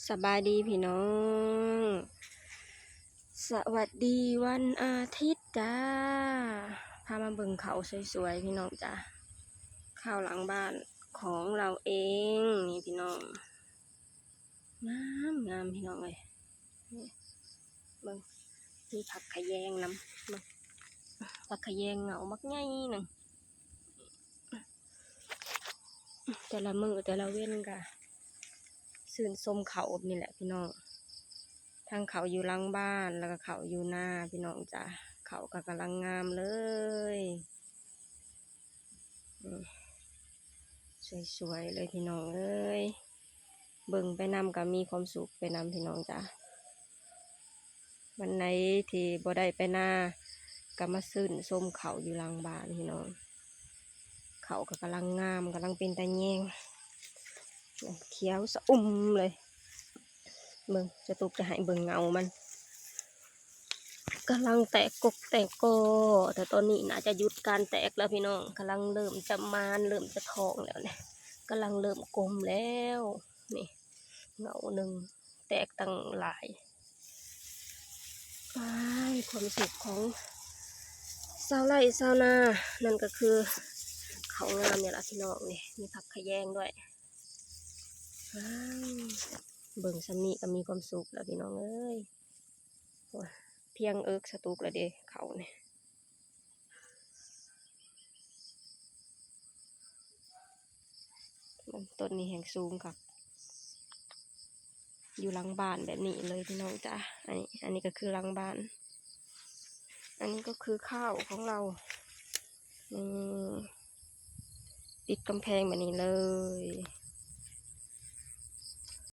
สบายดีพี่น้อง สวัสดีวันอาทิตย์จ้า พามาเบิ่งเขาสวยๆพี่น้องจ้าข้าวหลังบ้านของเราเองนี่พี่น้องงามพี่น้องเลยนี่เบิ่งมีผักขะแยงน้ำเบิ่งผักขะแยงเหงามักใหญ่หนึ่งแต่ละมือแต่ละเว้นกะสื่นสมเขานี่แหละพี่น้องทางเขาอยู่หลังบ้านแล้วก็เขาอยู่หน้าพี่น้องจ้ะเขาก็กำลังงามเลยสวยๆเลยพี่น้องเอ้ยเบิ่งไปนำก็มีความสุขไปนำพี่น้องจ้ะวันไหนที่บ่ได้ไปหน้าก็มาสื่นส้มเขาอยู่หลังบ้านพี่น้องเขาก็กำลังงามกำลังเป็นตาแยงเขียวสะอุ่มเลยเบิ่งจะตุกจะให้เบิ่งเงามันกำลังแตกกกแตกกอแต่ตอนนี้น่าจะหยุดการแตกแล้วพี่น้องกำลังเริ่มจะมานเริ่มจะทองแล้วเนี่ยกำลังเริ่มกลมแล้วนี่เงาหนึ่งแตกตั้งหลายความสุขของชาวไร่ชาวนานั่นก็คือเขางามเนี่ยละพี่น้องนี่มีผักขะแยงด้วยเบิ่งซ้ำนี้ก็มีความสุขแล้วพี่น้องเอ้ยเพียงเอิกสตูกแล้วเด้เขาเนี่ยต้นนี้แห่งสูงครับอยู่หลังบ้านแบบนี้เลยพี่น้องจ้ะอันนี้ก็คือหลังบ้านอันนี้ก็คือข้าวของเราติดกำแพงแบบนี้เลย